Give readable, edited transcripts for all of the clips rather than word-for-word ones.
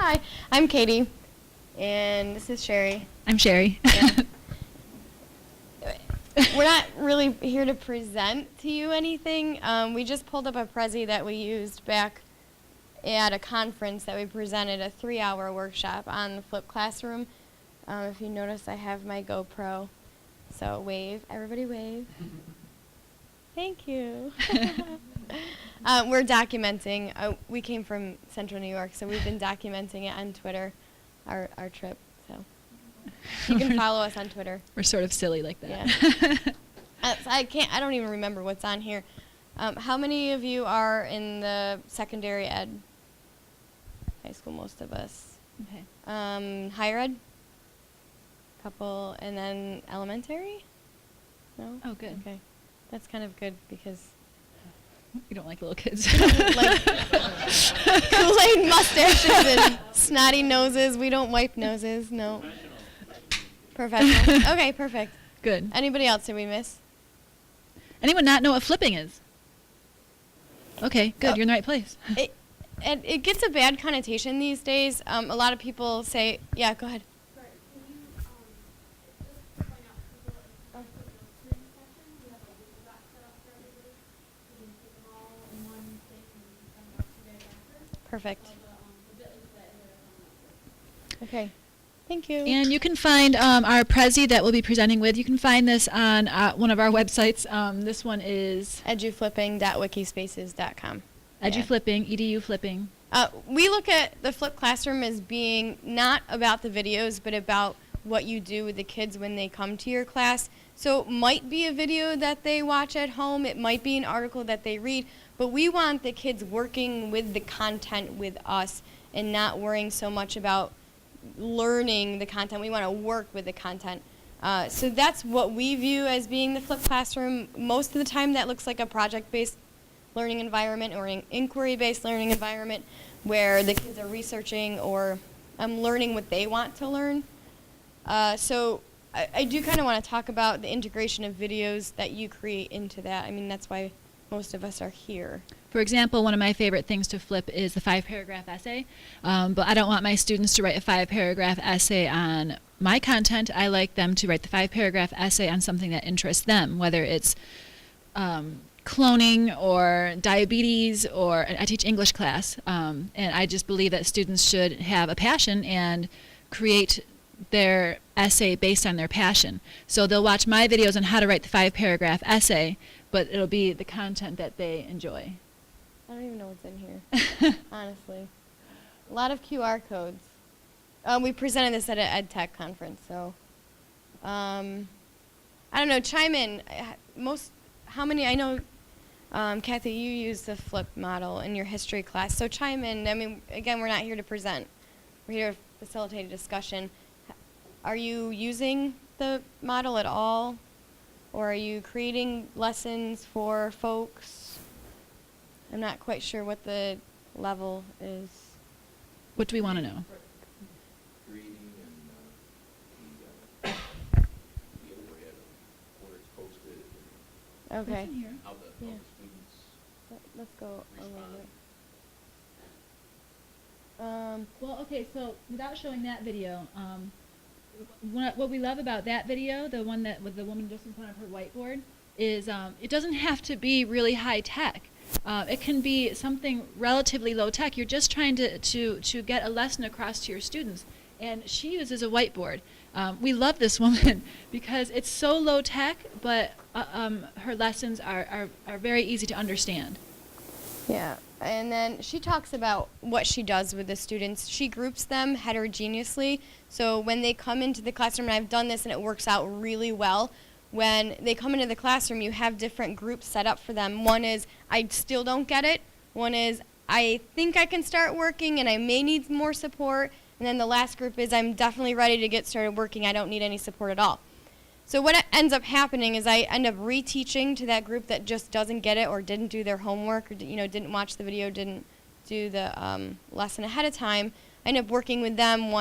Hi, I'm Katie, and this is Shari. I'm Shari. Yeah. We're not really here to present to you anything. We just pulled up a Prezi that we used back at a conference that we presented a 3-hour workshop on the flipped classroom. If you notice, I have my GoPro. So wave, everybody wave. Thank you. We're documenting. We came from Central New York, so we've been documenting it on Twitter, our trip. So you can follow us on Twitter. We're sort of silly like that. Yeah. So I don't even remember what's on here. How many of you are in the secondary ed? High school, most of us. Okay. Higher ed? Couple, and then elementary? No? Oh, good. Okay. That's kind of good because You don't like little kids. like Kool-Aid mustaches and snotty noses. We don't wipe noses. No. Professional. Okay, perfect. Good. Anybody else did we miss? Anyone not know what flipping is? Okay, good. Oh. You're in the right place. It gets a bad connotation these days. A lot of people say, yeah, go ahead. Sorry, can you just point out people in the screen session? We have a Google Doc set up for everybody. You can put them all in one place and you can send it out to you guys after. Perfect. So the bit is that they're Okay. Thank you. And you can find our Prezi that we'll be presenting with. You can find this on one of our websites. This one is eduflipping.wikispaces.com. eduflipping, edu flipping. We look at the flipped classroom as being not about the videos, but about what you do with the kids when they come to your class. So it might be a video that they watch at home. It might be an article that they read. But we want the kids working with the content with us and not worrying so much about learning the content. We want to work with the content. So that's what we view as being the flipped classroom. Most of the time that looks like a project-based learning environment or an inquiry-based learning environment where the kids are researching or learning what they want to learn. So I do kind of want to talk about the integration of videos that you create into that. I mean, that's why most of us are here. For example, one of my favorite things to flip is the 5-paragraph essay. But I don't want my students to write a 5-paragraph essay on my content. I like them to write the 5-paragraph essay on something that interests them, whether it's cloning or diabetes, or I teach English class, and I just believe that students should have a passion and create their essay based on their passion. So they'll watch my videos on how to write the 5-paragraph essay, but it'll be the content that they enjoy. I don't even know what's in here, honestly. A lot of QR codes. We presented this at an ed tech conference, so I don't know. Chime in. How many? I know, Kathy, you used the flip model in your history class, so chime in. I mean, again, we're not here to present. We're here to facilitate a discussion. Are you using the model at all, or are you creating lessons for folks? I'm not quite sure what the level is. What do we want to know? Creating and the overhead of where it's posted and Okay. how the Yeah. students Let's go a little respond. bit. Well, okay, so without showing that video, what we love about that video, the one that with the woman just in front of her whiteboard, is it doesn't have to be really high tech. It can be something relatively low tech. You're just trying to get a lesson across to your students. And she uses a whiteboard. We love this woman because it's so low tech, but her lessons are very easy to understand. Yeah, and then she talks about what she does with the students. She groups them heterogeneously, so when they come into the classroom, and I've done this and it works out really well, when they come into the classroom, you have different groups set up for them. One is, I still don't get it. One is, I think I can start working and I may need more support. And then the last group is, I'm definitely ready to get started working. I don't need any support at all. So what ends up happening is I end up reteaching to that group that just doesn't get it or didn't do their homework or didn't watch the video, didn't do the lesson ahead of time. I end up working with them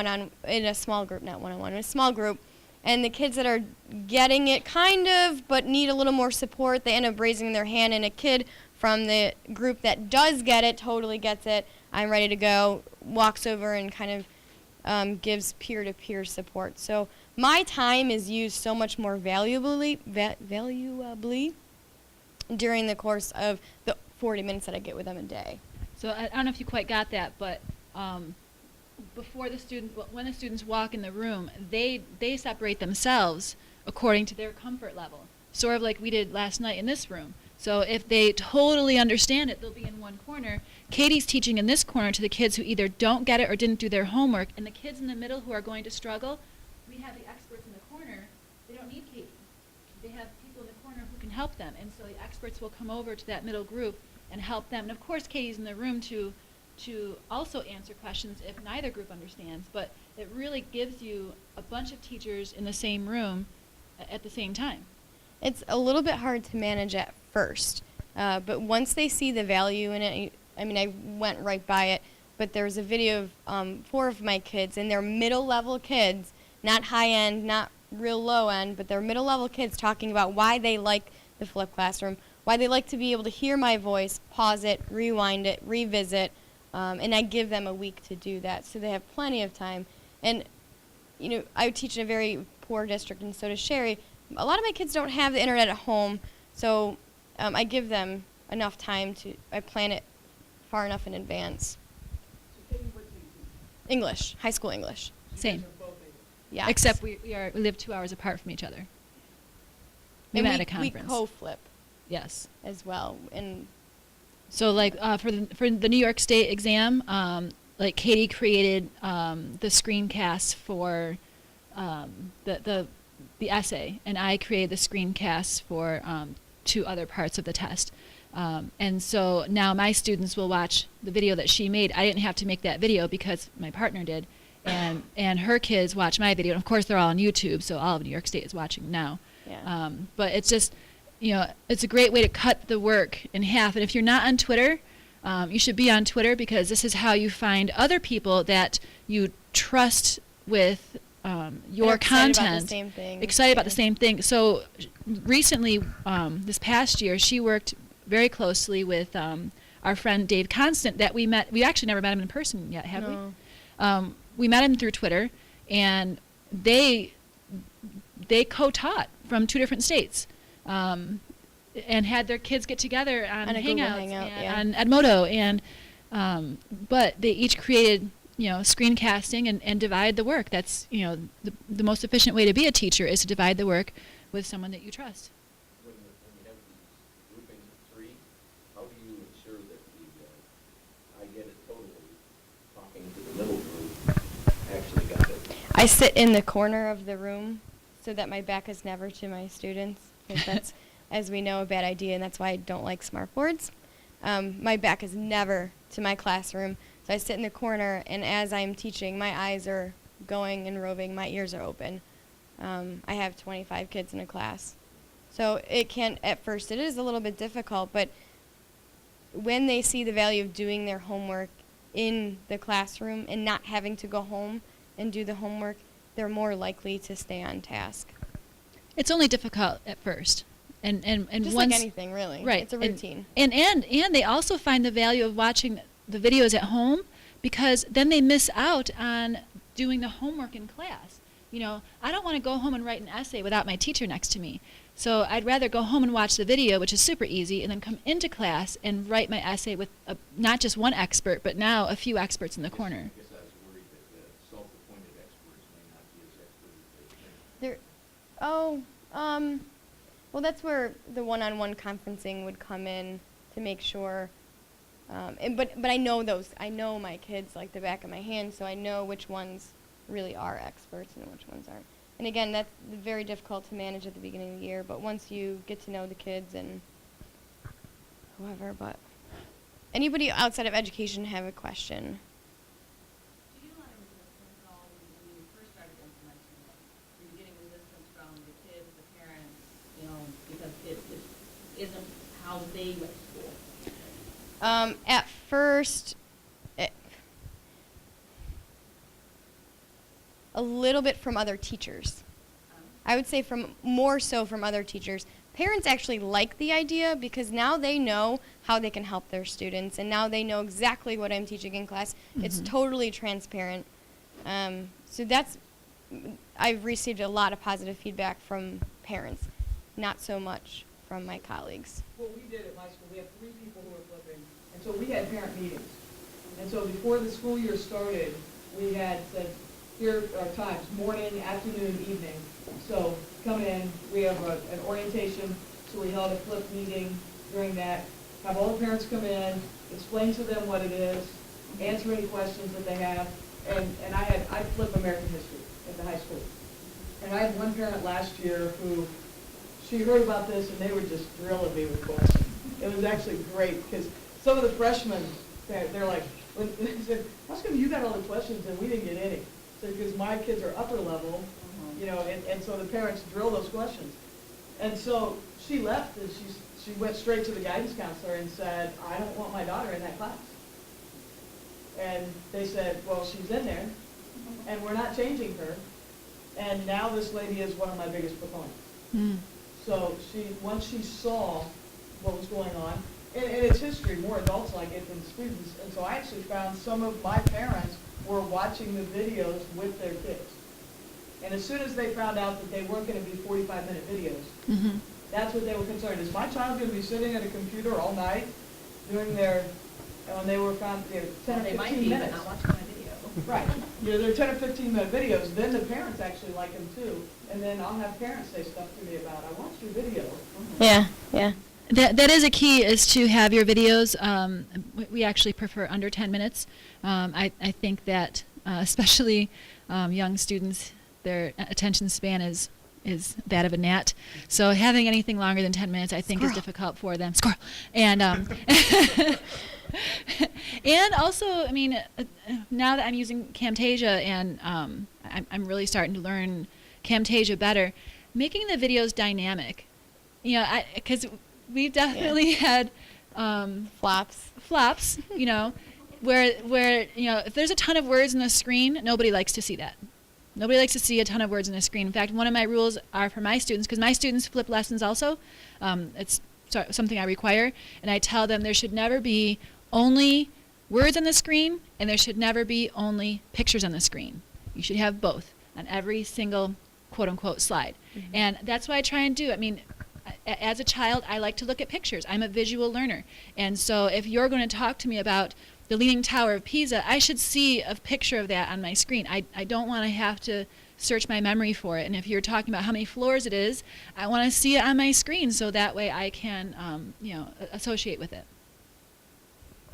in a small group, not one-on-one, in a small group. And the kids that are getting it kind of but need a little more support, they end up raising their hand. And a kid from the group that does get it, totally gets it, I'm ready to go, walks over and kind of gives peer-to-peer support. So my time is used so much more valuably during the course of the 40 minutes that I get with them a day. So I don't know if you quite got that, but before the student, when the students walk in the room, they separate themselves according to their comfort level, sort of like we did last night in this room. So if they totally understand it, they'll be in one corner. Katie's teaching in this corner to the kids who either don't get it or didn't do their homework, and the kids in the middle who are going to struggle, we have the experts in the corner. They don't need Katie. They have people in the corner who can help them, and so the experts will come over to that middle group and help them. And of course, Katie's in the room to also answer questions if neither group understands, but it really gives you a bunch of teachers in the same room at the same time. It's a little bit hard to manage at first, but once they see the value in it, I mean, I went right by it, but there's a video of 4 of my kids, and they're middle-level kids, not high-end, not real low-end, but they're middle-level kids talking about why they like the flipped classroom, why they like to be able to hear my voice, pause it, rewind it, revisit, and I give them a week to do that, so they have plenty of time. And, you know, I teach in a very poor district, and so does Shari. A lot of my kids don't have the internet at home, so I give them enough time I plan it far enough in advance. So Katie, what do you teach? English, high school English. Same. Yeah. Except we live 2 hours apart from each other. We met at a conference. We co-flip Yes. as well, and So like for the New York State exam, like Katie created the screencast for the essay, and I created the screencast for 2 other parts of the test. And so now my students will watch the video that she made. I didn't have to make that video because my partner did, and her kids watch my video. And of course, they're all on YouTube, so all of New York State is watching now. yeah. But it's just, you know, it's a great way to cut the work in half. And if you're not on Twitter, you should be on Twitter, because this is how you find other people that you trust with your Excited content. about the same thing. Excited about Yeah. the same thing. So recently, this past year, she worked very closely with our friend Dave Constant that we met. We actually never met him in person yet, have No. we? We met him through Twitter, and they co-taught from 2 different states. And had their kids get together on On a Google Hangouts Hangout, and yeah. on Edmodo, and but they each created, you know, screencasting and divide the work. That's, you know, the most efficient way to be a teacher is to divide the work with someone that you trust. When you have these groupings of 3, how do you ensure that I get it totally, talking to the middle group, actually got it? I sit in the corner of the room so that my back is never to my students, because that's, as we know, a bad idea, and that's why I don't like smart boards. My back is never to my classroom, so I sit in the corner, and as I'm teaching, my eyes are going and roving, my ears are open. I have 25 kids in a class. So at first it is a little bit difficult, but when they see the value of doing their homework in the classroom and not having to go home and do the homework, they're more likely to stay on task. It's only difficult at first, and Just once, like anything, really. right? It's a routine. And they also find the value of watching the videos at home, because then they miss out on doing the homework in class. You know, I don't want to go home and write an essay without my teacher next to me. So I'd rather go home and watch the video, which is super easy, and then come into class and write my essay with not just one expert, but now a few experts in the corner. I guess I was worried that the self-appointed experts may not be as expert as they think. Well, that's where the one-on-one conferencing would come in to make sure. But I know those. I know my kids like the back of my hand, so I know which ones really are experts and which ones aren't. And again, that's very difficult to manage at the beginning of the year, but once you get to know the kids and whoever, but anybody outside of education have a question? Do you want to resistance at all when you first started implementing it? Were you getting resistance from the kids, the parents, you know, because it isn't how they went to school? At first, a little bit from other teachers. I would say more so from other teachers. parents actually like the idea because now they know how they can help their students, and now they know exactly what I'm teaching in class. It's totally transparent. So I've received a lot of positive feedback from parents, not so much from my colleagues. What we did at my school, we have 3 people who are flipping, and so we had parent meetings. And so before the school year started, we had said, here are times, morning, afternoon, evening. So come in, we have an orientation, so we held a flip meeting during that, have all the parents come in, explain to them what it is, answer any questions that they have, and I flip American history at the high school. And I had one parent last year who, she heard about this and they were just drilling me with questions. It was actually great because some of the freshmen, they're like, they said, how come you got all the questions and we didn't get any? So because my kids are upper level, you know, and so the parents drill those questions. And so she left and she went straight to the guidance counselor and said, I don't want my daughter in that class. And they said, well, she's in there and we're not changing her. And now this lady is one of my biggest proponents. So once she saw what was going on, and it's history, more adults like it than students, and so I actually found some of my parents were watching the videos with their kids. And as soon as they found out that they weren't going to be 45-minute videos, that's what they were concerned. Is my child going to be sitting at a computer all night doing their, when they were found, 10 or 15 They might be, but minutes. not watching my video. Right. They're 10 or 15-minute videos. Then the parents actually like them too. And then I'll have parents say stuff to me about, I watched your video. Yeah. That is a key, is to have your videos. We actually prefer under 10 minutes. I think that especially young students, their attention span is that of a gnat. So having anything longer than 10 minutes, I think, is difficult for them. Squirrel. And and also, I mean, now that I'm using Camtasia and I'm really starting to learn Camtasia better, making the videos dynamic. You know, because we've definitely had flops, you know, where you know, if there's a ton of words in the screen, nobody likes to see that. Nobody likes to see a ton of words in the screen. In fact, one of my rules are for my students, because my students flip lessons also. It's something I require, and I tell them there should never be only words on the screen, and there should never be only pictures on the screen. You should have both on every single quote-unquote slide. And that's what I try and do. I mean, as a child, I like to look at pictures. I'm a visual learner. And so if you're going to talk to me about the Leaning Tower of Pisa, I should see a picture of that on my screen. I don't want to have to search my memory for it. And if you're talking about how many floors it is, I want to see it on my screen so that way I can, you know, associate with it.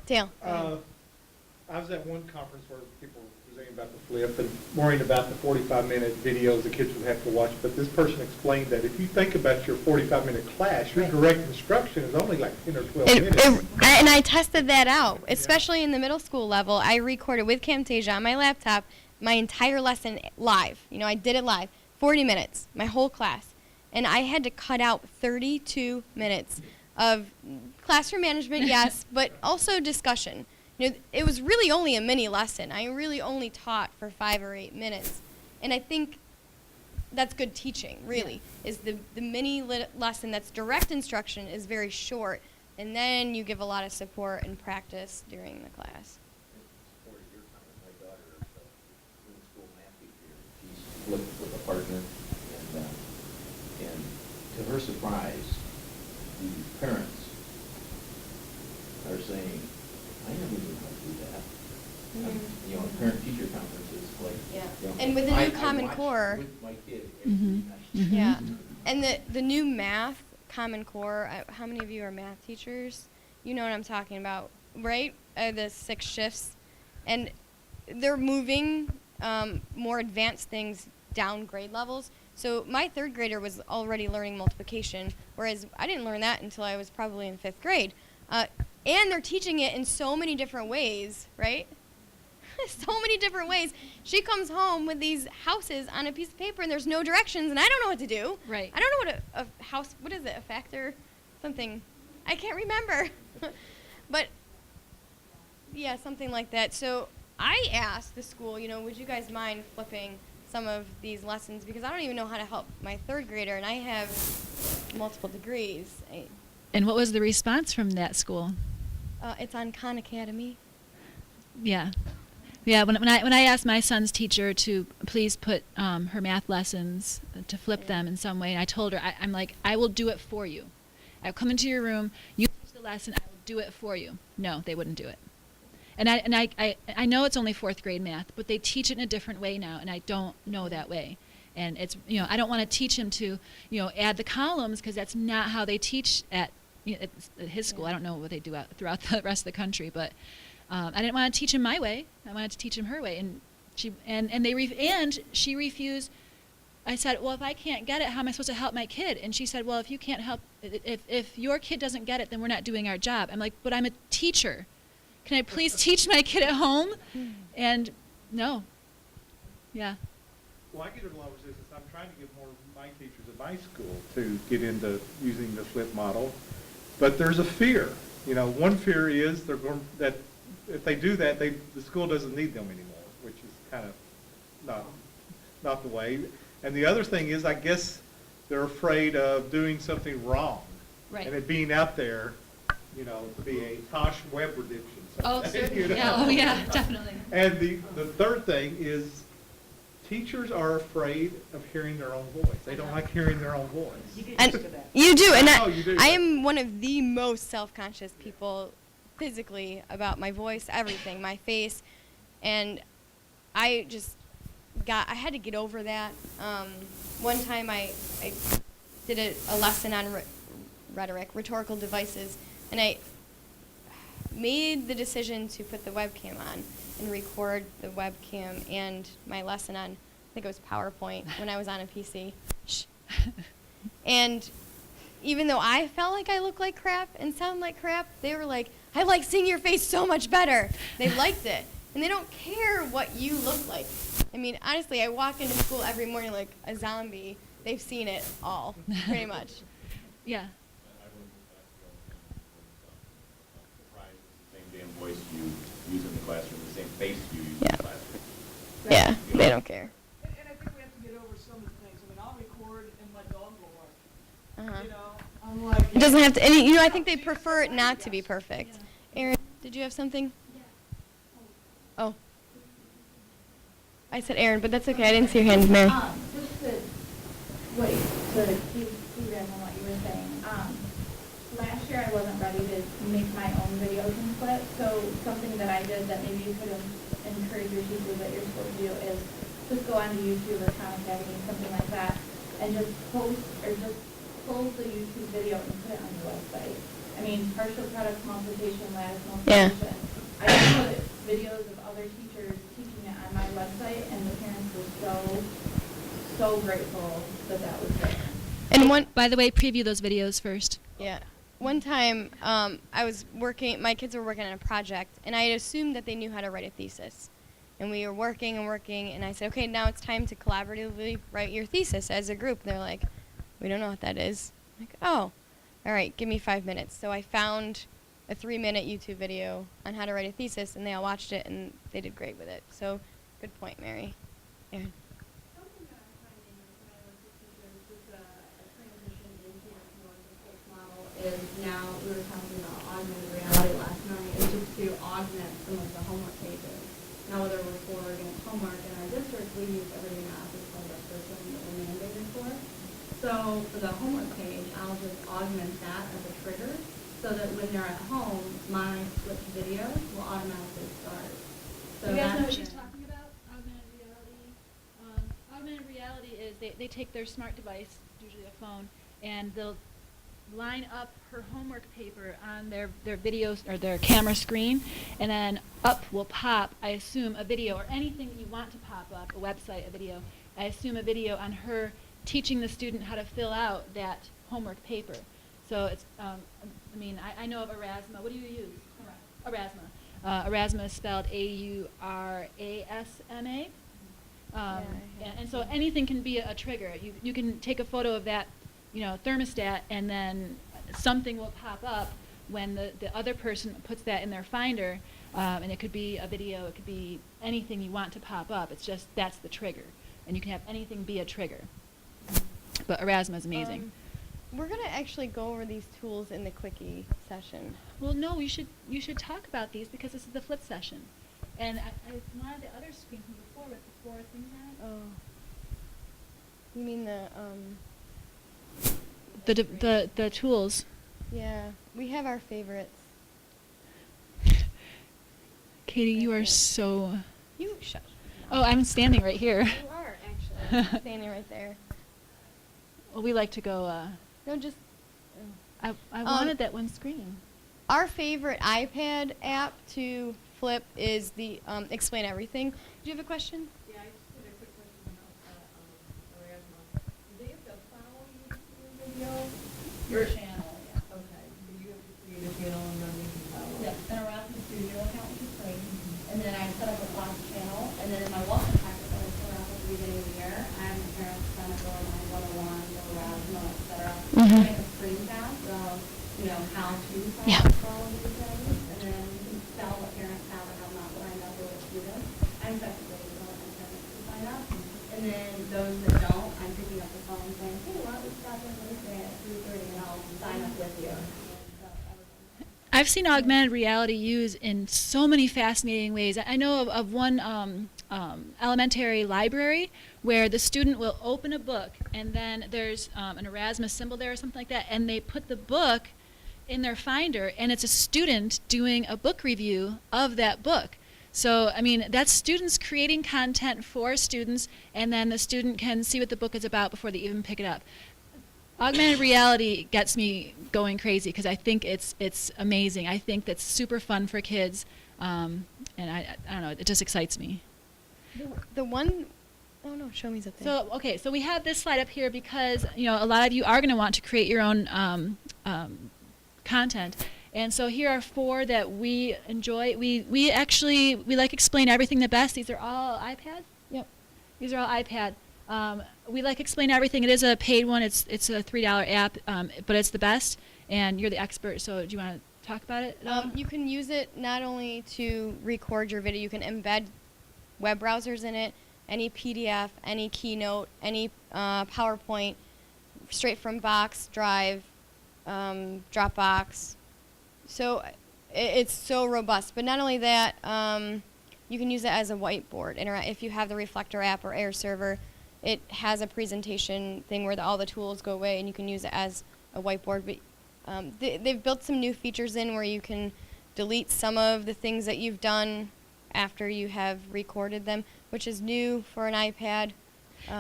Dale. I was at one conference where people were saying about the flip and worrying about the 45-minute videos the kids would have to watch, but this person explained that if you think about your 45-minute class, your direct instruction is only like 10 or 12 minutes. And I tested that out, especially in the middle school level. I recorded with Camtasia on my laptop my entire lesson live. You know, I did it live, 40 minutes, my whole class. And I had to cut out 32 minutes of classroom management, yes, but also discussion. You know, it was really only a mini lesson. I really only taught for 5 or 8 minutes. And I think that's good teaching, really, is the mini lesson that's direct instruction is very short, and then you give a lot of support and practice during the class. Support your comment, my daughter, the middle school math teacher, she's flipped with a partner, and to her surprise, the parents are saying, I never knew how to do that. You know, parent-teacher conferences, like, you know, And with the new I Common watch Core. with my kid every night. Yeah. And the new math Common Core, how many of you are math teachers? You know what I'm talking about, right? The 6 shifts. And they're moving more advanced things down grade levels. So my 3rd grader was already learning multiplication, whereas I didn't learn that until I was probably in 5th grade. And they're teaching it in so many different ways, right? So many different ways. She comes home with these houses on a piece of paper and there's no directions and I don't know what to do. Right. I don't know what a house, what is it, a factor? Something. I can't remember. But, yeah, something like that. So I asked the school, you know, would you guys mind flipping some of these lessons? Because I don't even know how to help my 3rd grader. And I have multiple degrees. And what was the response from that school? It's on Khan Academy. Yeah. Yeah, when I asked my son's teacher to please put her math lessons, to flip them in some way, and I told her, I'm like, I will do it for you. I'll come into your room, you teach the lesson, I will do it for you. No, they wouldn't do it. And I know it's only 4th grade math, but they teach it in a different way now, and I don't know that way. And it's, I don't want to teach him to, add the columns, because that's not how they teach at his school. I don't know what they do throughout the rest of the country, but I didn't want to teach him my way. I wanted to teach him her way, and she refused. I said, well, if I can't get it, how am I supposed to help my kid? And she said, well, if you can't help, if your kid doesn't get it, then we're not doing our job. I'm like, but I'm a teacher. Can I please teach my kid at home? And no. Yeah. Well, I get a lot of resistance. I'm trying to get more of my teachers at my school to get into using the flip model, but there's a fear. One fear is that if they do that, the school doesn't need them anymore, which is kind of not the way. And the other thing is, I guess they're afraid of doing something wrong, Right. and it being out there, to be a Tosh Web redemption. Oh, certainly. Yeah, definitely. And the third thing is, teachers are afraid of hearing their own voice. They don't like hearing their own voice. You get And used to that. you do, and Oh, you do. I am one of the most self-conscious people physically about my voice, everything, my face, and I had to get over that. One time I did a lesson on rhetorical devices, and I made the decision to put the webcam on and record the webcam and my lesson on, I think it was PowerPoint, when I was on a PC. Shh. And even though I felt like I looked like crap and sound like crap, they were like, I like seeing your face so much better. They liked it. And they don't care what you look like. I mean, honestly, I walk into school every morning like a zombie. They've seen it all, pretty much. Yeah. Same damn voice you use in the classroom, the same face you use in Yeah. the classroom. Yeah, they don't care. And I think we have to get over some of the things. I mean, I'll record and my dog will bark. Uh-huh. I'm like. It doesn't have to, and I think they prefer it not to be perfect. Aaron, did you have something? Oh. I said Aaron, but that's okay. I didn't see your hand, Mary. Just to keep on what you were saying. Last year I wasn't ready to make my own videos and flip, so something that I did that maybe you could encourage your teachers at your school to do is just go onto YouTube or Khan Academy, something like that, and just post the YouTube video and put it on your website. I mean, partial product multiplication, lattice multiplication. I just put videos of other teachers teaching it on my website, and the parents were so grateful that was there. And one, By the way, preview those videos first. yeah. One time, I was working, my kids were working on a project, and I had assumed that they knew how to write a thesis. And we were working, and I said, okay, now it's time to collaboratively write your thesis as a group. And they're like, we don't know what that is. I'm like, oh, all right, give me 5 minutes. So I found a 3-minute YouTube video on how to write a thesis, and they all watched it, and they did great with it. So, good point, Mary. Aaron. Something that I'm finding when I work with teachers with a transition into more of the course model is now, we were talking about augmented reality last night, is just to augment some of the homework pages. Now whether we're for against homework in our district, we use everything else as part of our curriculum that we're mandated for. So for the homework page, I'll just augment that as a trigger so that when they're at home, my switch video will automatically start. So You guys know that's what she's been- talking about? Augmented reality. Augmented reality is they take their smart device, usually a phone, and they'll line up her homework paper on their videos or their camera screen, and then up will pop, I assume, a video or anything that you want to pop up, a website, a video. I assume a video on her teaching the student how to fill out that homework paper. So it's, I know of Erasma. What do you use? Erasma. Erasma is spelled A-U-R-A-S-M-A. And so anything can be a trigger. You can take a photo of that, thermostat, and then something will pop up when the other person puts that in their finder, and it could be a video, it could be anything you want to pop up. It's just that's the trigger, and you can have anything be a trigger. But Erasma is amazing. We're gonna actually go over these tools in the quickie session. Well, no, you should talk about these because this is the flip session. And I wanted the other screen from before with the 4 things on it. Oh. You mean The tools. yeah, we have our favorites. Katie, you Right are there. so. You shut. Oh, I'm standing right here. You are actually standing right there. Well, we like to go. No, just I wanted that one screen. our favorite iPad app to flip is the Explain Everything. Do you have a question? Yeah, I just had a quick question about Erasmus. Do they have to follow you to the video? Your channel, yeah. Okay, so you have to create a channel and then they can follow. Yeah, an Erasmus Studio account, which is free. And then I set up a class channel, and then in my welcome packet that I put out at the beginning of the year, I have the parents kind of go on my 101, go Erasmus, et cetera. Mhm. Make a screencast of, how to sign Yeah. up for all of these things, and then we can tell what parents have or have not signed up with students. I'm effectively developing parents to sign up, and then those that don't, I'm picking up the phone saying, hey, why don't we stop in Wednesday at 3:30 and I'll sign up with you. And so I was I've seen augmented reality used in so many fascinating ways. I know of one elementary library where the student will open a book and then there's an Erasmus symbol there or something like that, and they put the book in their finder and it's a student doing a book review of that book. So, I mean, that's students creating content for students, and then the student can see what the book is about before they even pick it up. Augmented reality gets me going crazy because I think it's amazing. I think that's super fun for kids, and I don't know, it just excites me. The one oh no, show me's up there. So okay, so we have this slide up here because a lot of you are going to want to create your own content, and so here are 4 that we enjoy. We like Explain Everything the best. These are all iPad. Yep. These are all iPad. We like Explain Everything. It is a paid one. It's a $3 app, but it's the best. And you're the expert, so do you want to talk about it? You can use it not only to record your video, you can embed web browsers in it, any PDF, any Keynote, any PowerPoint, straight from Box, Drive, Dropbox. So it's so robust. But not only that, you can use it as a whiteboard. If you have the Reflector app or Air Server, it has a presentation thing where all the tools go away and you can use it as a whiteboard. But they've built some new features in where you can delete some of the things that you've done after you have recorded them, which is new for an iPad.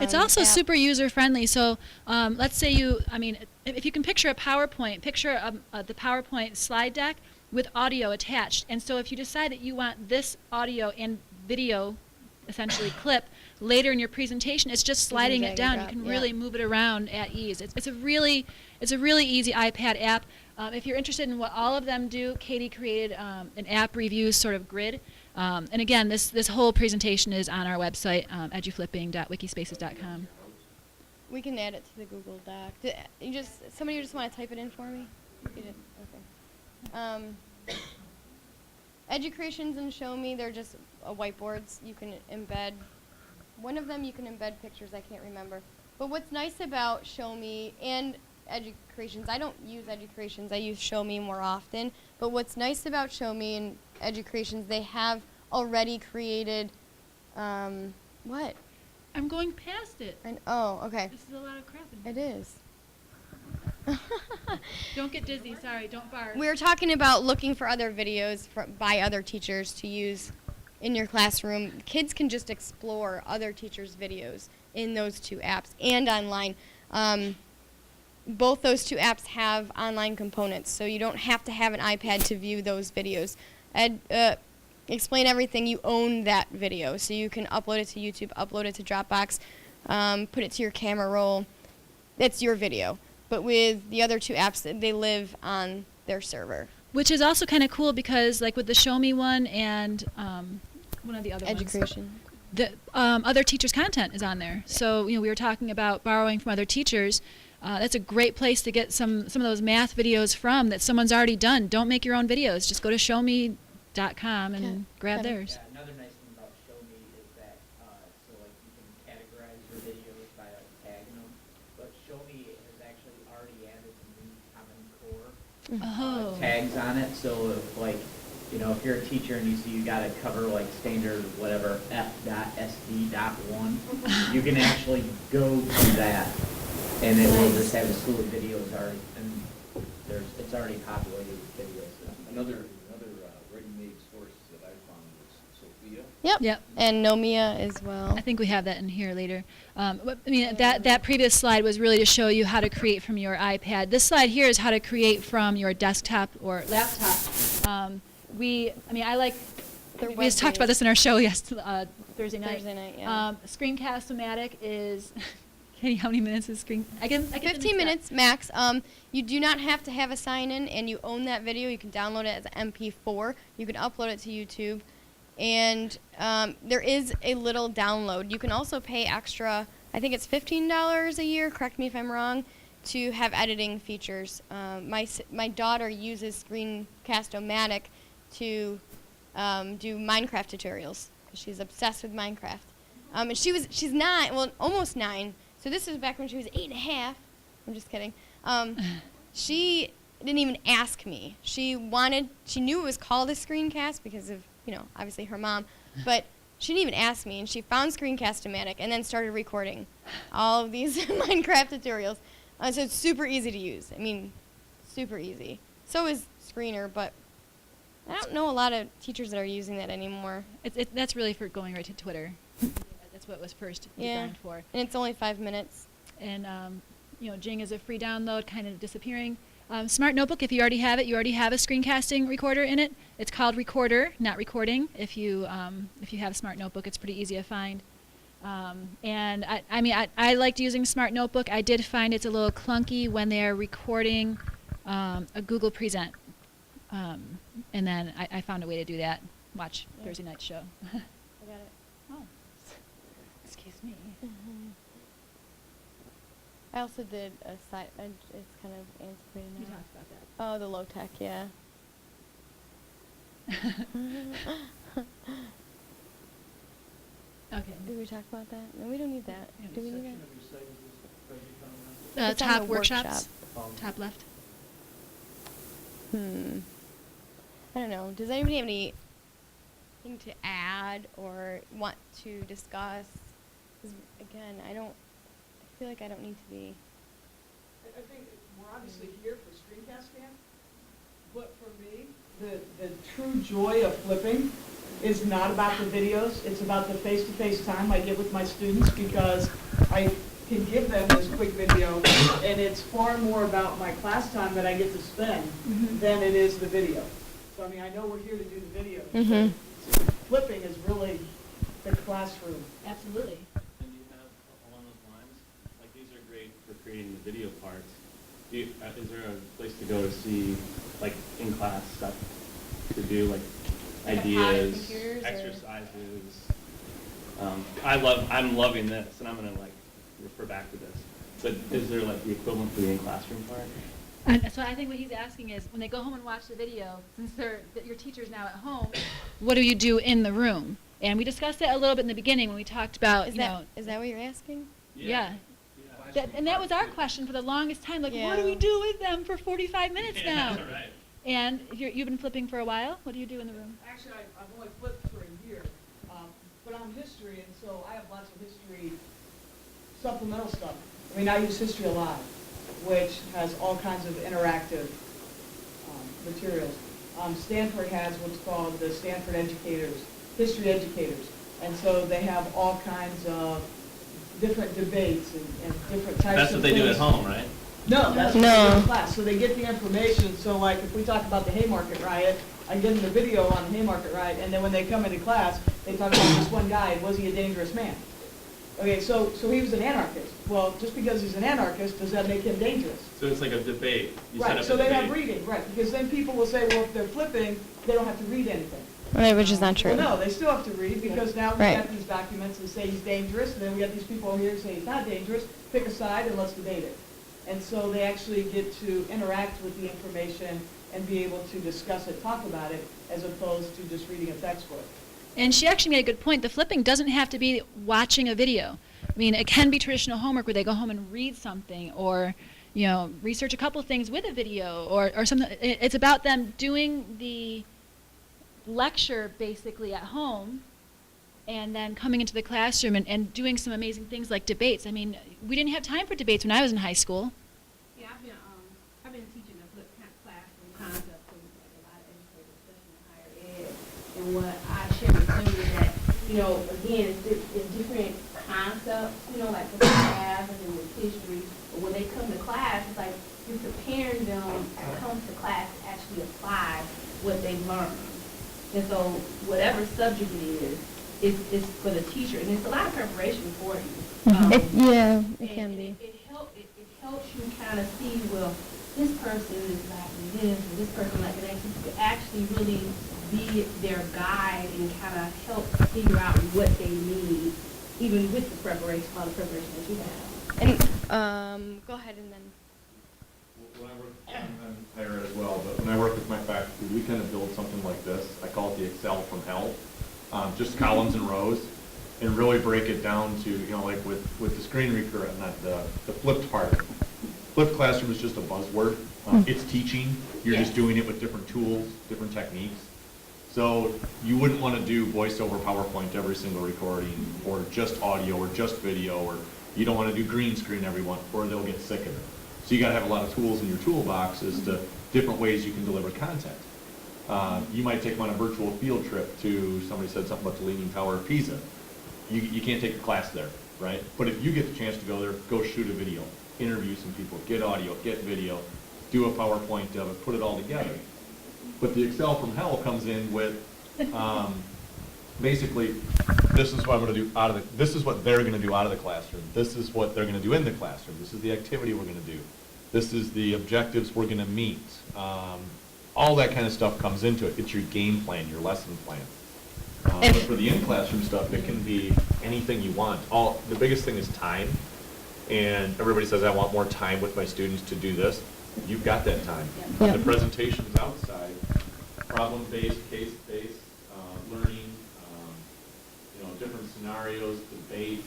It's also app. super user friendly. So let's say if you can picture a PowerPoint, picture the PowerPoint slide deck with audio attached. And so if you decide that you want this audio and video essentially clip later in your presentation, it's just sliding it down. You can really move it around at ease. It's a really easy iPad app. If you're interested in what all of them do, Katie created an app review sort of grid. And again, this whole presentation is on our website, eduflipping.wikispaces.com. We can add it to the Google Doc. Somebody just want to type it in for me? You did? Okay. Educreations and Show Me, they're just whiteboards. You can embed, one of them you can embed pictures, I can't remember. But what's nice about Show Me and Educreations, I don't use Educreations, I use Show Me more often. But what's nice about Show Me and Educreations, they have already created, what? I'm going past it. Oh, okay. This is a lot of crap in It here. is. Don't get dizzy. Sorry, don't bark. We were talking about looking for other videos by other teachers to use in your classroom. Kids can just explore other teachers' videos in those 2 apps and online. Both those 2 apps have online components, so you don't have to have an iPad to view those videos. Explain Everything, you own that video, so you can upload it to YouTube, upload it to Dropbox, put it to your camera roll. That's your video. But with the other 2 apps, they live on their server. Which is also kind of cool because, like with the Show Me one and one of the other ones, Education. the other teachers' content is on there. So we were talking about borrowing from other teachers. That's a great place to get some of those math videos from that someone's already done. Don't make your own videos. Just go to showme.com and grab theirs. Yeah, another nice thing about Show Me is that, so like you can categorize your videos by like tagging them, but Show Me has actually already added Mm-hmm. Oh. tags on it, so if like, you know, if you're a teacher and you see you gotta cover like standard whatever F.SD.1, you can actually go to that, and it will just have a slew of videos already, and it's already populated with videos. Another ready-made source that I found was Sophia. Yep. Yep. And Nomia as well. I think we have that in here later. But, I mean, that previous slide was really to show you how to create from your iPad. This slide here is how to create from your desktop or laptop. We just talked about this in our show Thursday night. Thursday night, yeah. Screencast-O-Matic is, Katie, how many minutes is screen? I can 15 minutes max. You do not have to have a sign-in, and you own that video. You can download it as an MP4. You can upload it to YouTube. And there is a little download. You can also pay extra, I think it's $15 a year, correct me if I'm wrong, to have editing features. My daughter uses Screencast-O-Matic to do Minecraft tutorials because she's obsessed with Minecraft. And she's almost 9. So this was back when she was 8.5. I'm just kidding. She didn't even ask me. She knew it was called a screencast because of, obviously her mom, but she didn't even ask me, and she found Screencast-O-Matic and then started recording all of these Minecraft tutorials. So it's super easy to use. I mean, super easy. So is Screener, but I don't know a lot of teachers that are using that anymore. That's really for going right to Twitter. That's what it was first designed for. And it's only 5 minutes. And Jing is a free download, kind of disappearing. Smart Notebook, if you already have it, you already have a screencasting recorder in it. It's called Recorder, not Recording. If you have a Smart Notebook, it's pretty easy to find. And I liked using Smart Notebook. I did find it's a little clunky when they're recording a Google Present. And then I found a way to do that. Watch Thursday night show. I got it. Oh, excuse me. I also did a site. It's kind of antiquated now. You talked about that. Oh, the low tech, yeah. Okay. Did we talk about that? No, we don't need that. Do we need that? It's on Top the workshops. workshop. Top left. I don't know. Does anybody have anything to add or want to discuss? 'Cause again, I feel like I don't need to be. I think we're obviously here for Screencast Camp, but for me, the true joy of flipping is not about the videos, it's about the face-to-face time I get with my students, because I can give them this quick video, and it's far more about my class time that I get to spend than it is the video. So, I know we're here to do the video, but flipping is really the classroom. Absolutely. And do you have, along those lines, like these are great for creating the video parts. Is there a place to go to see, like, in-class stuff to do, like ideas, computers or- exercises? I'm loving this, and I'm gonna refer back to this. But is there the equivalent for the in-classroom part? So I think what he's asking is, when they go home and watch the video, since your teacher's now at home, what do you do in the room? And we discussed that a little bit in the beginning when we talked about, Is that what you're asking? Yeah. That was our question for the longest time. What do we do with them for 45 minutes now? Right. And you've been flipping for a while. What do you do in the room? Actually, I've only flipped for a year, but I'm history, and so I have lots of history supplemental stuff. I use History Alive, which has all kinds of interactive materials. Stanford has what's called the Stanford Educators, History Educators, and so they have all kinds of different debates and different types of That's what they do at home, right? No, that's what they do in class. So they get the information. So if we talk about the Haymarket riot, I give them the video on the Haymarket riot, and then when they come into class, they talk about this one guy. Was he a dangerous man? Okay, so he was an anarchist. Well, just because he's an anarchist, does that make him dangerous? So it's like a debate. Right, so they have reading, right, because then people will say, well, if they're flipping, they don't have to read anything. Right, which is not true. Well, no, they still have to read, because now we've Right. got these documents that say he's dangerous, and then we got these people over here who say he's not dangerous, pick a side and let's debate it. And so they actually get to interact with the information and be able to discuss it, talk about it, as opposed to just reading a textbook. And she actually made a good point. The flipping doesn't have to be watching a video. It can be traditional homework where they go home and read something, or research a couple things with a video or something. It's about them doing the lecture basically at home and then coming into the classroom and doing some amazing things like debates. I mean, we didn't have time for debates when I was in high school. Yeah, I've been teaching a flip classroom concept to like a lot of educators, especially in higher ed. And what I share with them is that, again, it's different concepts, like with math and then with history. But when they come to class, it's like you're preparing them to come to class to actually apply what they've learned. And so whatever subject it is, it's for the teacher, and it's a lot of preparation for you. It can be. It helps you kind of see, well, this person is lacking this, and this person lacking that. You can actually really be their guide and kind of help figure out what they need, even with the preparation, all the preparation that you have. And go ahead and then. When I work, I'm higher ed as well, but when I work with my faculty, we kind of build something like this. I call it the Excel from hell. Just columns and rows, and really break it down to, like with the screen reader, not the flipped part. Flipped classroom is just a buzzword. It's teaching. You're just doing it with different tools, different techniques. So you wouldn't want to do voice over PowerPoint every single recording, or just audio, or just video, or you don't want to do green screen everyone, or they'll get sick of it. So you got to have a lot of tools in your toolbox as to different ways you can deliver content. You might take them on a virtual field trip to, somebody said something about the Leaning Tower of Pisa. You can't take a class there, right? But if you get the chance to go there, go shoot a video, interview some people, get audio, get video, do a PowerPoint of it, put it all together. But the Excel from hell comes in with, basically, this is what I'm going to do this is what they're going to do out of the classroom. This is what they're going to do in the classroom. This is the activity we're going to do. This is the objectives we're going to meet. All that kind of stuff comes into it. It's your game plan, your lesson plan. But for the in-classroom stuff, it can be anything you want. The biggest thing is time. And everybody says, I want more time with my students to do this. You've got that time. Yeah. The presentations outside, problem-based, case-based, learning, different scenarios, debates,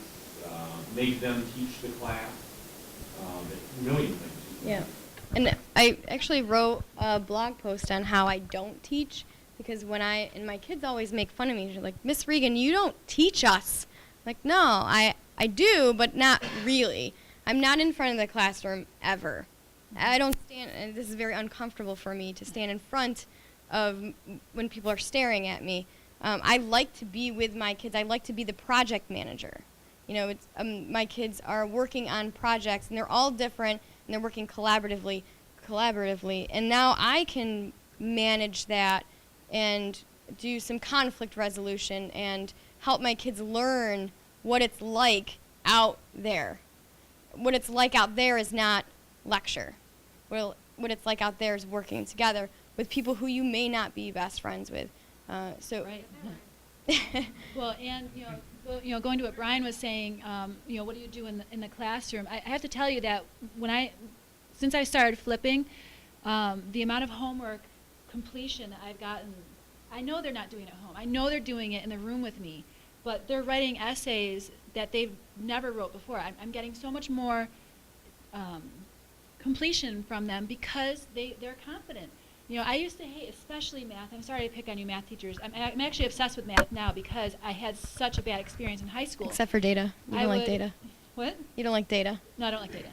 make them teach the class, a million things. Yeah. And I actually wrote a blog post on how I don't teach, because and my kids always make fun of me. They're like, Miss Regan, you don't teach us. I'm like, no, I do, but not really. I'm not in front of the classroom ever. I don't stand, and this is very uncomfortable for me to stand in front of when people are staring at me. I like to be with my kids. I like to be the project manager. My kids are working on projects, and they're all different, and they're working collaboratively. And now I can manage that and do some conflict resolution and help my kids learn what it's like out there. What it's like out there is not lecture. What it's like out there is working together with people who you may not be best friends with. Right. Well, and going to what Brian was saying, what do you do in the classroom? I have to tell you that since I started flipping, the amount of homework completion that I've gotten, I know they're not doing it at home. I know they're doing it in the room with me, but they're writing essays that they've never wrote before. I'm getting so much more completion from them because they're confident. I used to hate, especially math. I'm sorry to pick on you math teachers. I'm actually obsessed with math now because I had such a bad experience in high school. Except for data. You don't like data. What? You don't like data. No, I don't like data.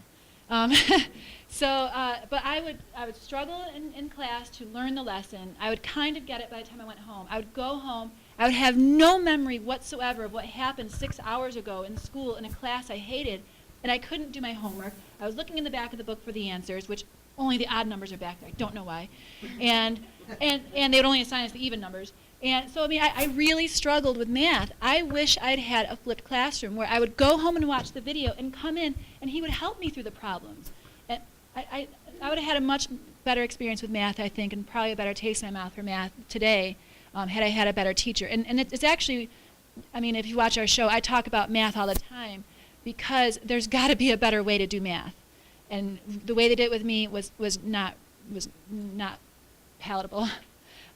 But I would struggle in class to learn the lesson. I would kind of get it by the time I went home. I would go home. I would have no memory whatsoever of what happened 6 hours ago in school in a class I hated, and I couldn't do my homework. I was looking in the back of the book for the answers, which only the odd numbers are back there. I don't know why. And they would only assign us the even numbers. And so, I really struggled with math. I wish I'd had a flipped classroom where I would go home and watch the video and come in, and he would help me through the problems. And I would have had a much better experience with math, I think, and probably a better taste in my mouth for math today had I had a better teacher. And it's actually, if you watch our show, I talk about math all the time because there's got to be a better way to do math. And the way they did it with me was not palatable.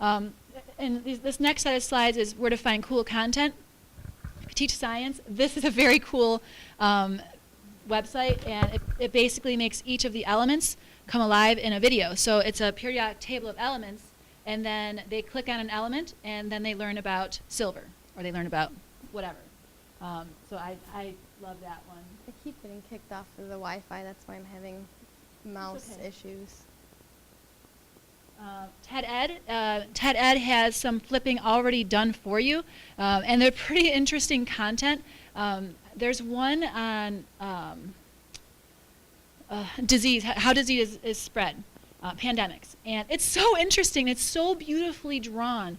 And this next set of slides is where to find cool content. If you teach science, this is a very cool website, and it basically makes each of the elements come alive in a video. So it's a periodic table of elements, and then they click on an element, and then they learn about silver, or they learn about whatever. So I love that one. I keep getting kicked off of the Wi-Fi. That's why I'm having mouse okay. issues. TED Ed has some flipping already done for you, and they're pretty interesting content. There's one on disease, how disease is spread, pandemics, and it's so interesting. It's so beautifully drawn.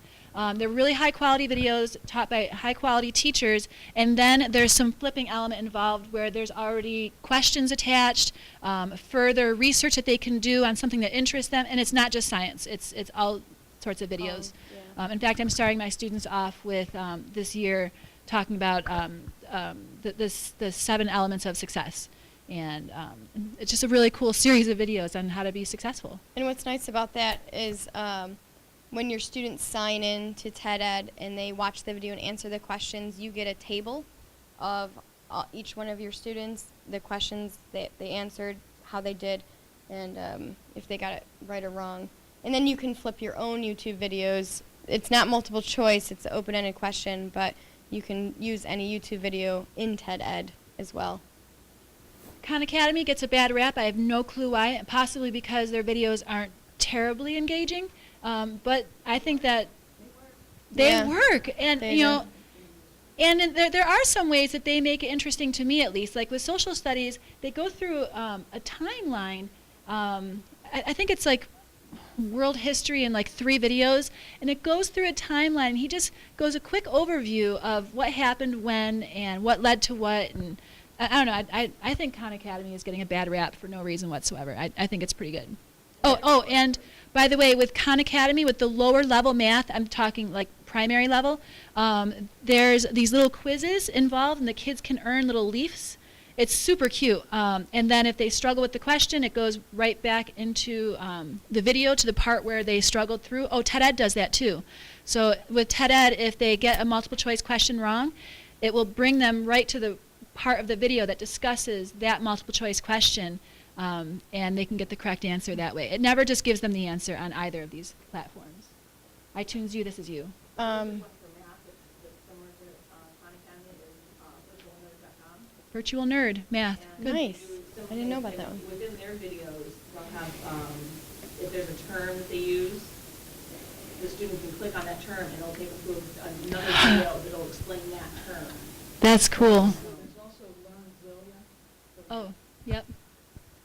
They're really high quality videos taught by high quality teachers, and then there's some flipping element involved where there's already questions attached, further research that they can do on something that interests them, and it's not just science, it's all sorts of videos. Oh, yeah. In fact, I'm starting my students off with this year talking about the 7 elements of success, and it's just a really cool series of videos on how to be successful. And what's nice about that is when your students sign in to TED Ed and they watch the video and answer the questions, you get a table of each one of your students, the questions that they answered, how they did, and if they got it right or wrong. And then you can flip your own YouTube videos. It's not multiple choice, it's an open-ended question, but you can use any YouTube video in TED Ed as well. Khan Academy gets a bad rap. I have no clue why, possibly because their videos aren't terribly engaging. But I think that they work, and They you know, do. and there are some ways that they make it interesting to me, at least. Like with social studies, they go through a timeline. I think it's like world history in like 3 videos, and it goes through a timeline. He just goes a quick overview of what happened when and what led to what, and I don't know. I think Khan Academy is getting a bad rap for no reason whatsoever. I think it's pretty good. Oh, and by the way, with Khan Academy, with the lower level math, I'm talking like primary level, there's these little quizzes involved, and the kids can earn little leafs. It's super cute. And then if they struggle with the question, it goes right back into the video to the part where they struggled through. Oh, TED Ed does that too. So with TED Ed, if they get a multiple choice question wrong, it will bring them right to the part of the video that discusses that multiple choice question. And they can get the correct answer that way. It never just gives them the answer on either of these platforms. iTunes U, this is you. For math, that's similar to Khan Academy is virtualnerd.com. Virtual Nerd, math. And Good. Nice. do simple I didn't know about things. that one. Within their videos, they'll have, if there's a term that they use, the student can click on that term and it'll take them to another video that'll explain that term. That's cool. There's also LearnZillia. Oh, yep.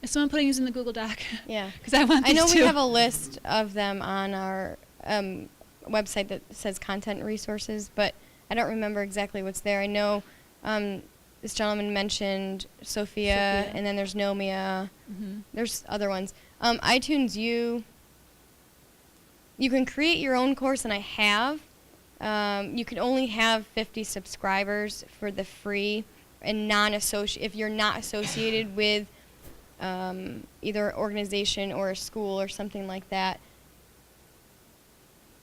Is someone putting these in the Google Doc? Yeah. Because I want I these know too. we have a list of them on our website that says content resources, but I don't remember exactly what's there. I know this gentleman mentioned Sophia, and then there's Nomia. Mhm. There's other ones. iTunes U, you can create your own course, and I have. You can only have 50 subscribers for the free, and if you're not associated with either an organization or a school or something like that,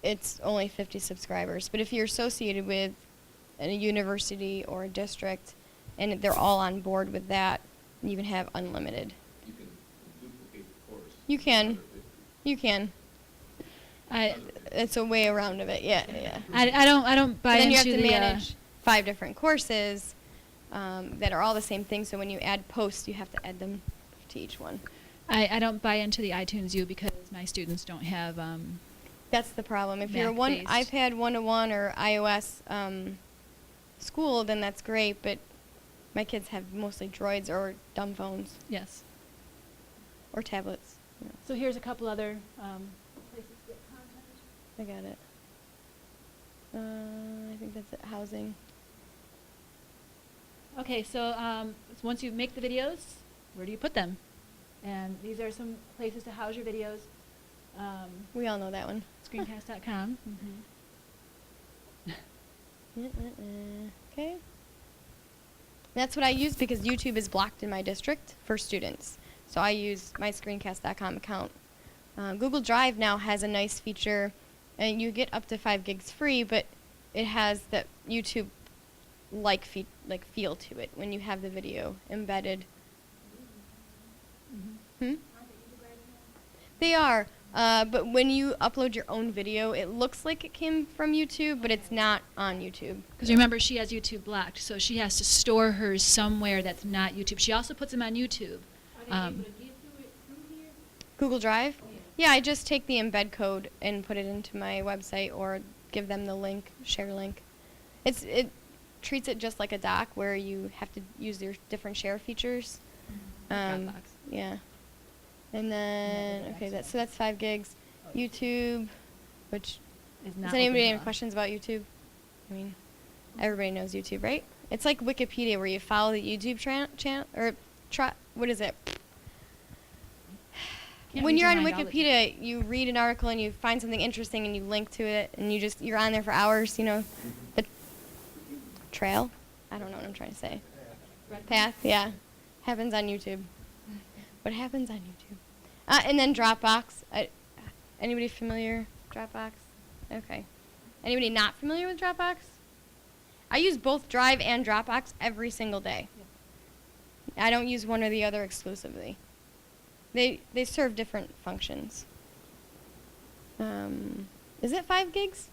it's only 50 subscribers. But if you're associated with a university or a district and they're all on board with that, you can have unlimited. You can duplicate the course. You can. Another 50. You can. I It's a way around of it. Yeah, yeah. I don't buy But then into you have to the manage 5 different courses that are all the same thing. So when you add posts, you have to add them to each one. I don't buy into the iTunes U because my students don't have That's the problem. If you're a Mac-based. iPad 1-to-1 or iOS school, then that's great. But my kids have mostly Droids or dumb phones yes. or tablets. Yeah, So here's a couple other places to get content. I got it. I think that's it. Housing. Okay, so once you make the videos, where do you put them? And these are some places to house your videos. We all know that one. Screencast.com. Okay. That's what I use because YouTube is blocked in my district for students. So I use my Screencast.com account. Google Drive now has a nice feature, and you get up to 5 gigs free, but it has that YouTube-like feel to it when you have the video embedded Hmm? They are, but when you upload your own video, it looks like it came from YouTube, but it's not on YouTube. Because remember, she has YouTube blocked, so she has to store hers somewhere that's not YouTube. She also puts them on YouTube. Google Drive? Yeah, I just take the embed code and put it into my website or give them the link, share link. It treats it just like a doc where you have to use your different share features. Dropbox. Yeah. And then, okay, so that's 5 gigs. YouTube, which, Is does not anybody open have to us. questions about YouTube? I mean, everybody knows YouTube, right? It's like Wikipedia where you follow the YouTube channel, or what is it? Can't When read you're your on mind all the Wikipedia, you read an article and you find something interesting and you link to it and you're on there for hours, you know. The trail? I don't know what I'm trying to say. Path, yeah. Happens on YouTube. What happens on YouTube? And then Dropbox. Anybody familiar? Dropbox? Okay. Anybody not familiar with Dropbox? I use both Drive and Dropbox every single day. I don't use one or the other exclusively. They serve different functions. Is it 5 gigs?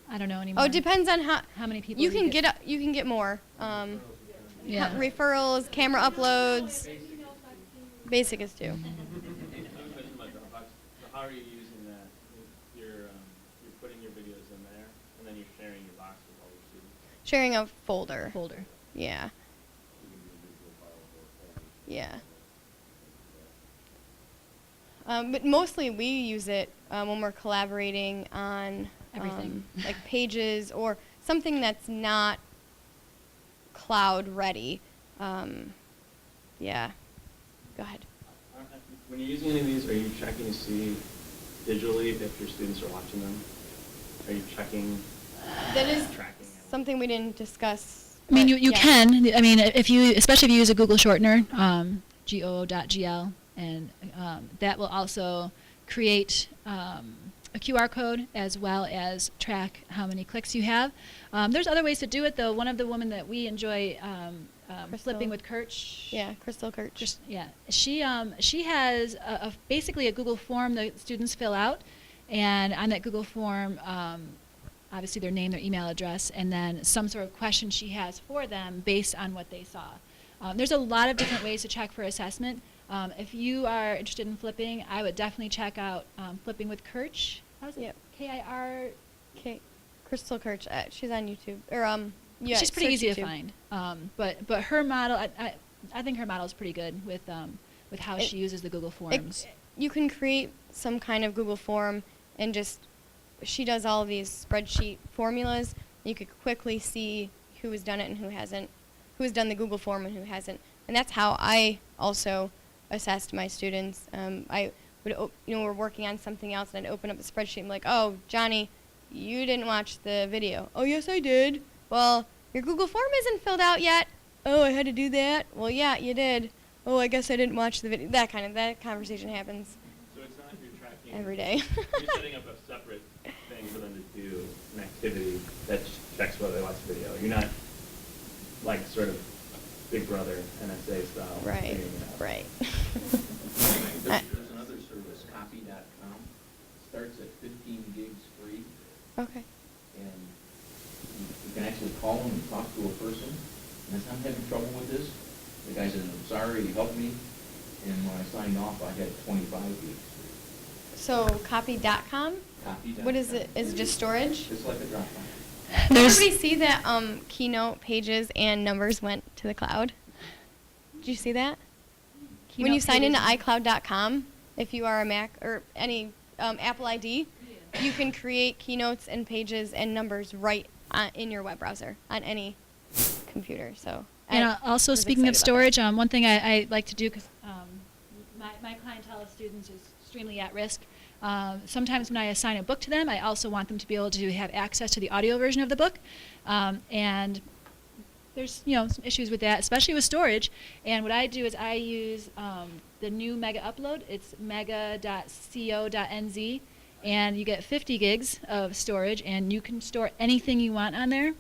I don't know anymore. Oh, it depends on how many people you can get more. Yeah. Referrals, camera uploads. Basic is 2. I have a question about Dropbox. So how are you using that? You're putting your videos in there, and then you're sharing your box with all your students. Sharing a folder. Folder. Yeah. Yeah. But mostly we use it when we're collaborating on Everything. like pages or something that's not cloud ready. Yeah. Go ahead. When you're using any of these, are you checking to see digitally if your students are watching them? Are you checking? That is Tracking it. something we didn't discuss. I mean, but you yeah. can. I mean, especially if you use a Google shortener, goo.gl, and that will also create a QR code as well as track how many clicks you have. There's other ways to do it, though. One of the women that we enjoy flipping with Kirch. Yeah, Crystal Kirch. She has basically a Google form that students fill out, and on that Google form, obviously their name, their email address, and then some sort of question she has for them based on what they saw. There's a lot of different ways to check for assessment. If you are interested in flipping, I would definitely check out Flipping with Kirch. How's it? Yep. K-I-R. Crystal Kirch. She's on YouTube. Or yeah, She's pretty search easy YouTube. to find. But her model, I think her model is pretty good with how she uses the Google Forms. You can create some kind of Google form and she does all of these spreadsheet formulas. You could quickly see who has done it and who hasn't, who has done the Google form and who hasn't. And that's how I also assessed my students. I would, we're working on something else and I'd open up the spreadsheet and be like, oh, Johnny, you didn't watch the video. Oh, yes, I did. Well, your Google form isn't filled out yet. Oh, I had to do that? Well, yeah, you did. Oh, I guess I didn't watch the video. That conversation happens So it's not like you're tracking every day. You're setting up a separate thing for them to do, an activity that checks whether they watch the video. You're not like sort of Big Brother NSA style. Right, figuring it out. right. There's another service, copy.com, starts at 15 gigs free, Okay. and you can actually call them and talk to a person, and if I'm having trouble with this, the guy says, I'm sorry, you helped me, and when I signed off, I had 25 gigs free. So copy.com? Copy.com. What is it? Is it just storage? Just like a Dropbox. Did everybody see that Keynote pages and numbers went to the cloud? Did you see that? When you sign into iCloud.com, if you are a Mac or any Apple ID, you can create keynotes and pages and numbers right in your web browser on any computer. So. And also, was speaking of excited about storage, one thing I like to do, because my clientele of students is extremely at risk. Sometimes when I assign a book to them, I also want them to be able to have access to the audio version of the book. And there's some issues with that, especially with storage. And what I do is I use the new Mega Upload. It's mega.co.nz, and you get 50 gigs of storage, and you can store anything you want on there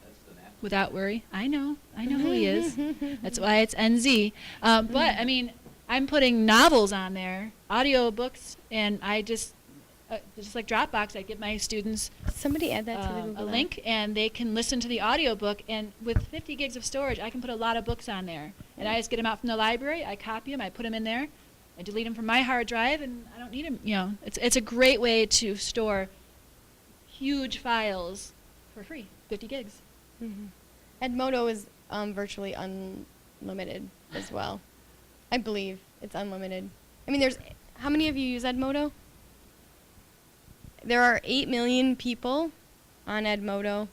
without worry. I know who he is. That's why it's NZ. But I mean, I'm putting novels on there, audio books, and I just like Dropbox, I give my students Somebody add that to the a Google Doc. link, and they can listen to the audiobook. And with 50 gigs of storage, I can put a lot of books on there. And I just get them out from the library, I copy them, I put them in there, I delete them from my hard drive, and I don't need them. You know, it's a great way to store huge files for free, 50 gigs. Mm-hmm. Edmodo is virtually unlimited as well. I believe it's unlimited. I mean, how many of you use Edmodo? There are 8 million people on Edmodo.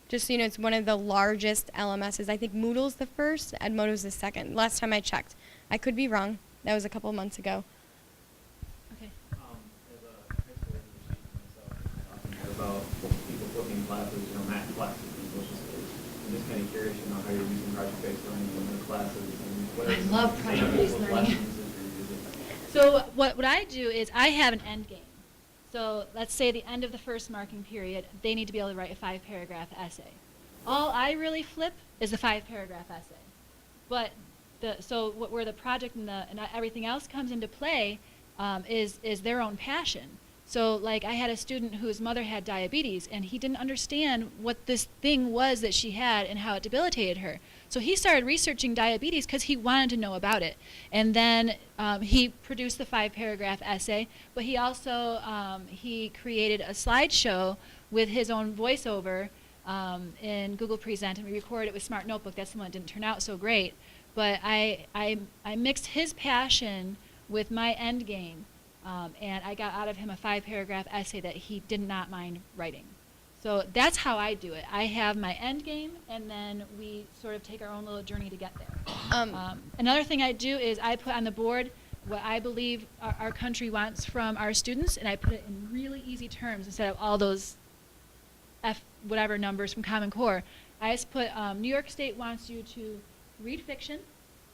Just so you know, it's one of the largest LMSs. I think Moodle's the first, Edmodo's the second. Last time I checked. I could be wrong. That was a couple months ago. Okay. As a high school English teacher myself, I often hear about people flipping classes, math classes and social skills. I'm just kind of curious, how you're using project-based learning in your classes and what are some love project-based examples of learning. lessons that you're using? So what I do is I have an end game. So let's say the end of the first marking period, they need to be able to write a 5-paragraph essay. All I really flip is the 5-paragraph essay. But where the project and everything else comes into play is their own passion. So like I had a student whose mother had diabetes, and he didn't understand what this thing was that she had and how it debilitated her. So he started researching diabetes because he wanted to know about it. And then he produced the 5-paragraph essay, but he also he created a slideshow with his own voiceover in Google Present, and we recorded it with Smart Notebook. That's the one that didn't turn out so great. But I mixed his passion with my end game, and I got out of him a 5-paragraph essay that he did not mind writing. So that's how I do it. I have my end game, and then we sort of take our own little journey to get there. Another thing I do is I put on the board what I believe our country wants from our students, and I put it in really easy terms instead of all those whatever numbers from Common Core. I just put New York State wants you to read fiction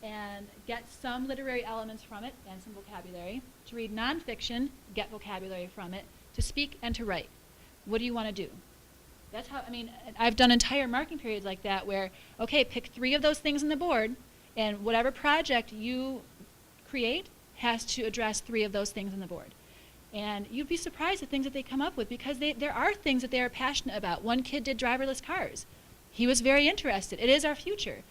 and get some literary elements from it and some vocabulary, to read nonfiction, get vocabulary from it, to speak and to write. What do you want to do? That's how, I've done entire marking periods like that where, okay, pick 3 of those things on the board, and whatever project you create has to address 3 of those things on the board. And you'd be surprised at things that they come up with, because there are things that they are passionate about. One kid did driverless cars. He was very interested. It is our future.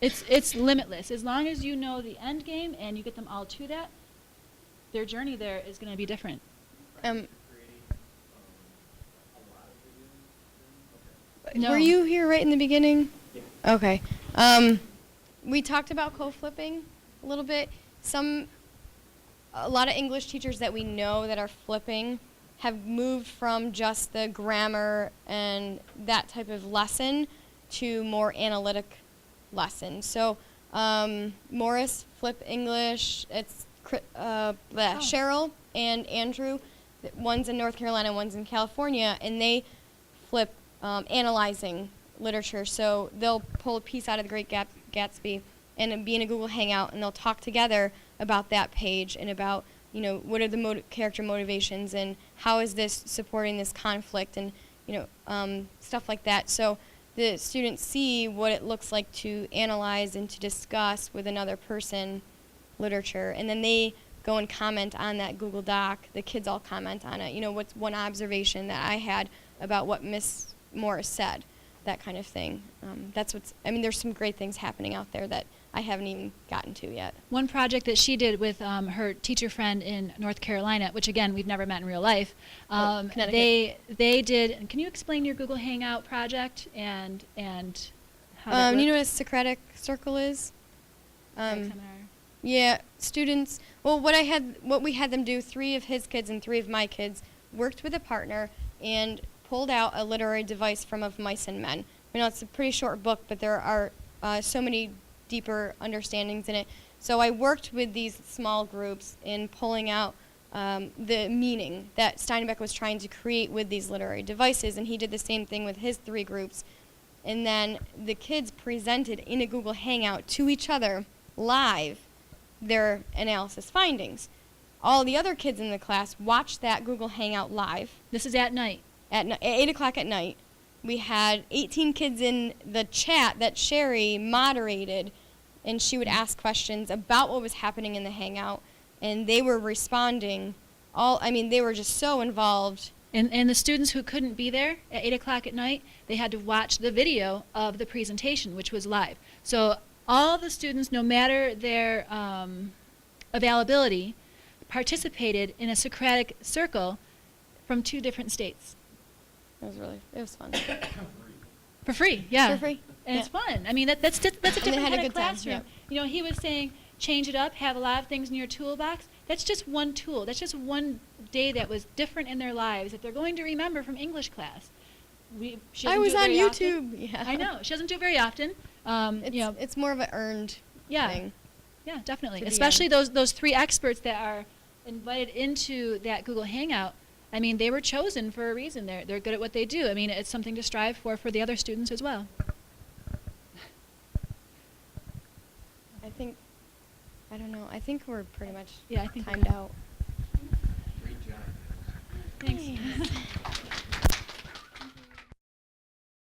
It's limitless. As long as you know the end game and you get them all to that, their journey there is going to be different. No. Were you here right in the beginning? Yeah. Okay. We talked about co-flipping a little bit. A lot of English teachers that we know that are flipping have moved from just the grammar and that type of lesson to more analytic lessons. So Morris Flip English, it's Cheryl and Andrew, one's in North Carolina, one's in California, and they flip analyzing literature. So they'll pull a piece out of the Great Gatsby and it'll be in a Google Hangout, and they'll talk together about that page and about, what are the character motivations and how is this supporting this conflict, and stuff like that. So the students see what it looks like to analyze and to discuss with another person literature, and then they go and comment on that Google Doc. The kids all comment on it. What's one observation that I had about what Miss Morris said, that kind of thing. There's some great things happening out there that I haven't even gotten to yet. One project that she did with her teacher friend in North Carolina, which again, we've never met in real life, they did, can you explain your Google Hangout project and how that worked? You know what a Socratic circle is? Seminar. Yeah, students, what we had them do, 3 of his kids and 3 of my kids worked with a partner and pulled out a literary device from Of Mice and Men. It's a pretty short book, but there are so many deeper understandings in it. So I worked with these small groups in pulling out the meaning that Steinbeck was trying to create with these literary devices, and he did the same thing with his 3 groups. And then the kids presented in a Google Hangout to each other live their analysis findings. All the other kids in the class watched that Google Hangout live. This is at night. At 8 o'clock at night. We had 18 kids in the chat that Shari moderated and she would ask questions about what was happening in the Hangout, and they were responding. They were just so involved. And the students who couldn't be there at 8 o'clock at night, they had to watch the video of the presentation, which was live. So all the students, no matter their availability, participated in a Socratic circle from 2 different states. It was fun. For free, yeah. For free. And it's Yeah. fun. I mean, that's a different they had kind a of good time, classroom. yep. You know, he was saying, change it up, have a lot of things in your toolbox. That's just one tool. That's just one day that was different in their lives that they're going to remember from English class. She I doesn't was do it on very YouTube. often. Yeah. I know. She doesn't do it very often. It's more of an earned thing. Yeah, definitely. To be Especially on. those 3 experts that are invited into that Google Hangout. I mean, they were chosen for a reason. They're good at what they do. I mean, it's something to strive for the other students as well. I think we're pretty much Yeah, I think we're timed good. out. Great job. Thanks.